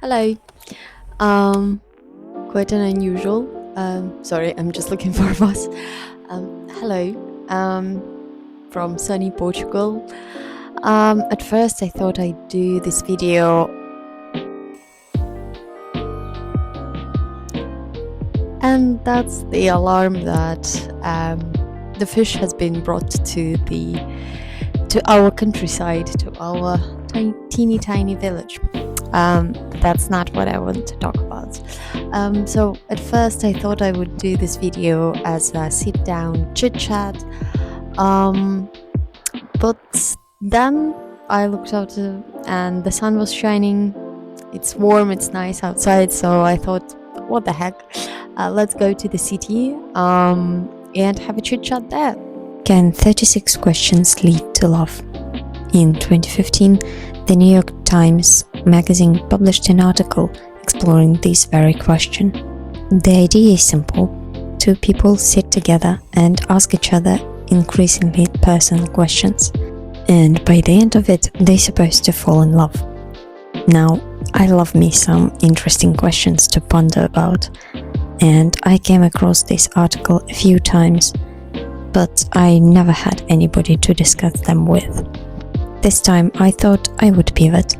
Hello. Um, Quite an unusual. Sorry, I'm just looking for a bus. Hello. From sunny Portugal. At first, I thought I'd do this video, and that's the alarm that the fish has been brought to our countryside, to our teeny tiny village. That's not what I want to talk about. So at first I thought I would do this video as a sit down chit chat, but then I looked out and the sun was shining. It's warm, it's nice outside, so I thought, what the heck, let's go to the city and have a chit chat there. Can 36 questions lead to love? In 2015, the New York Times magazine published an article exploring this very question. The idea is simple. Two people sit together and ask each other increasingly personal questions, and by the end of it, they're supposed to fall in love. Now, I love me some interesting questions to ponder about, and I came across this article a few times, but I never had anybody to discuss them with. This time I thought I would pivot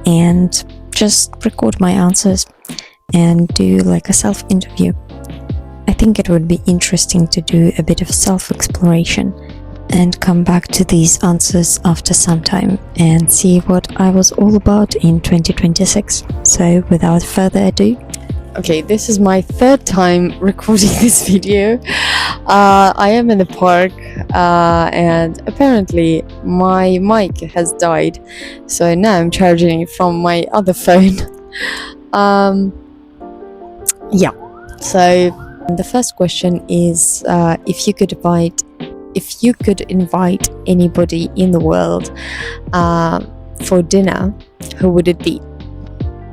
and just record my answers and do like a self-interview. I think it would be interesting to do a bit of self-exploration and come back to these answers after some time and see what I was all about in 2026. So without further ado, Okay, this is my third time recording this video. I am in the park and apparently my mic has died, so now I'm charging it from my other phone. Yeah, so the first question is if you could invite anybody in the world for dinner, who would it be?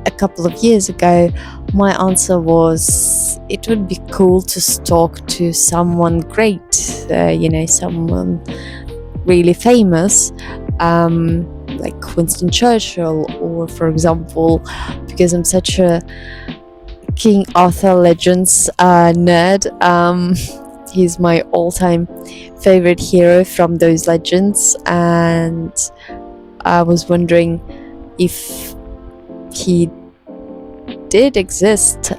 A couple of years ago, my answer was it would be cool to talk to someone great, someone really famous, like Winston Churchill, or for example, because I'm such a King Arthur Legends nerd, he's my all-time favorite hero from those legends, and I was wondering if he did exist.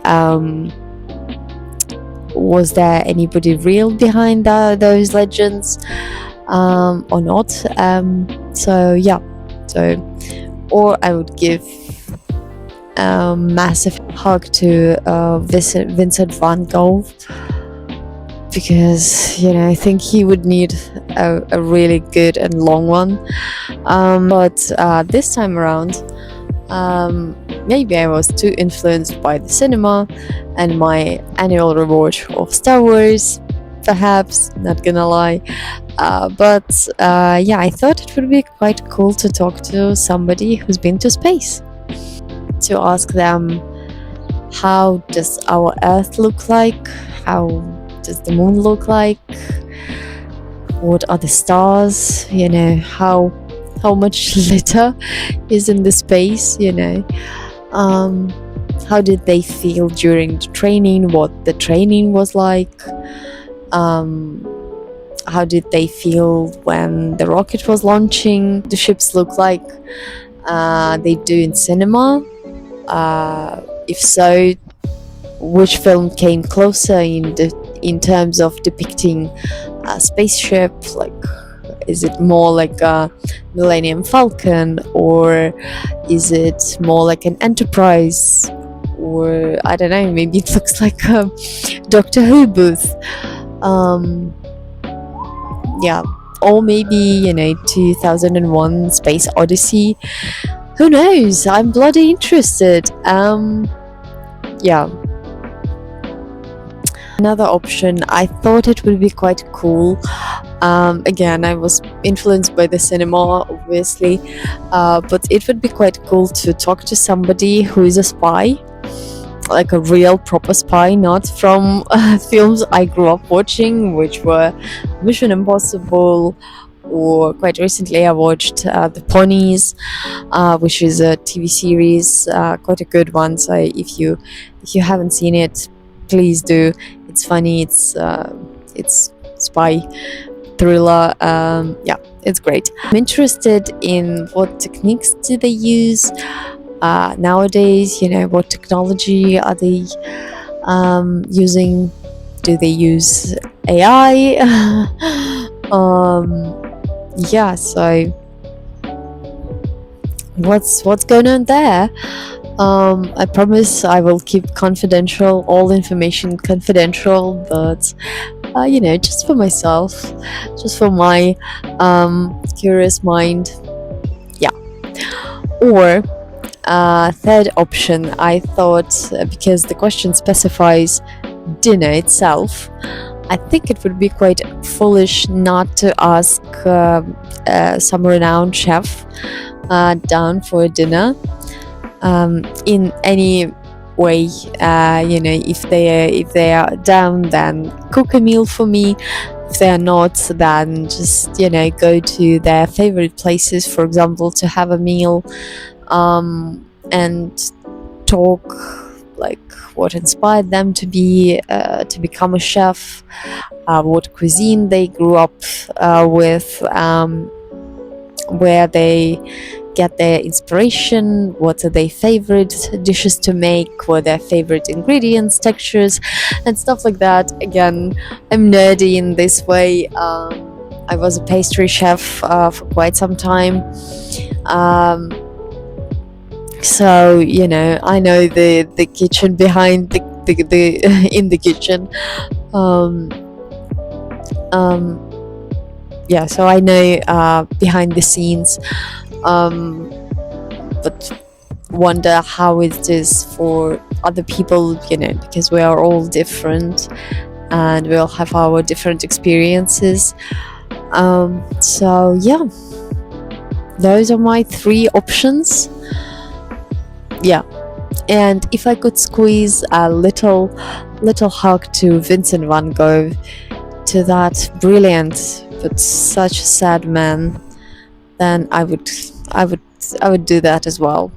Was there anybody real behind those legends or not? Or I would give a massive hug to Vincent van Gogh, because I think he would need a really good and long one. But this time around, maybe I was too influenced by the cinema and my annual rewatch of Star Wars, perhaps, not gonna lie. But I thought it would be quite cool to talk to somebody who's been to space, to ask them, how does our Earth look like? How does the moon look like? What are the stars? How much litter is in the space? How did they feel during the training? What the training was like? How did they feel when the rocket was launching? The ships look like they do in cinema? If so, which film came closer in terms of depicting a spaceship? Like, is it more like a Millennium Falcon, or is it more like an Enterprise? Or I don't know, maybe it looks like a Doctor Who booth. Or maybe 2001 Space Odyssey. Who knows? I'm bloody interested. Another option, I thought it would be quite cool. Again, I was influenced by the cinema, obviously, but it would be quite cool to talk to somebody who is a spy, like a real proper spy, not from films I grew up watching, which were Mission Impossible or quite recently I watched The Ponies, which is a TV series, quite a good one. So if you haven't seen it, please do. It's funny. It's spy thriller. Yeah, it's great. I'm interested in what techniques do they use nowadays. What technology are they using? Do they use AI? Yeah, so what's going on there? I promise I will keep confidential, all information confidential, but just for myself, just for my curious mind. Yeah. Or third option, I thought, because the question specifies dinner itself, I think it would be quite foolish not to ask some renowned chef down for a dinner in any way. If they are down, then cook a meal for me. If they are not, then just go to their favorite places, for example, to have a meal and talk, like what inspired them to become a chef, what cuisine they grew up with, where they get their inspiration, what are their favorite dishes to make, what are their favorite ingredients, textures, and stuff like that. Again, I'm nerdy in this way. I was a pastry chef for quite some time. So I know the kitchen behind the in the kitchen. Yeah, so I know behind the scenes, but wonder how it is for other people, because we are all different and we all have our different experiences. So yeah, those are my three options. Yeah, and if I could squeeze a little hug to Vincent van Gogh, to that brilliant but such a sad man, then I would do that as well.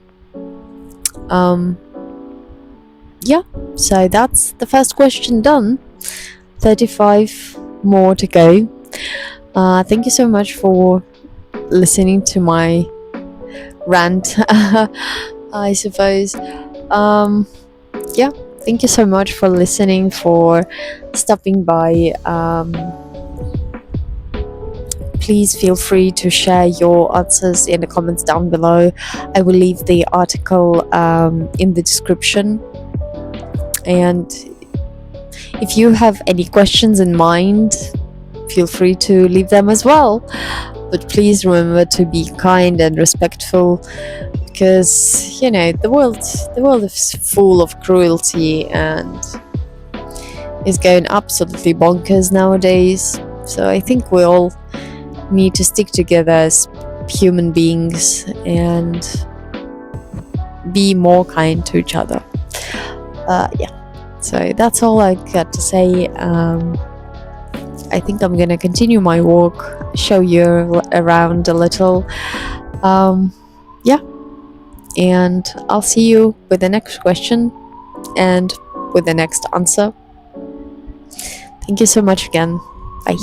Yeah, so that's the first question done. 35 more to go. Thank you so much for listening to my rant. I suppose. Yeah, thank you so much for listening, for stopping by. Please feel free to share your answers in the comments down below. I will leave the article in the description. And if you have any questions in mind, feel free to leave them as well. But please remember to be kind and respectful, because the world is full of cruelty and is going absolutely bonkers nowadays. So I think we all need to stick together as human beings and be more kind to each other. Yeah, so that's all I got to say. I think I'm gonna continue my walk, show you around a little. Yeah, and I'll see you with the next question and with the next answer. Thank you so much again. Bye.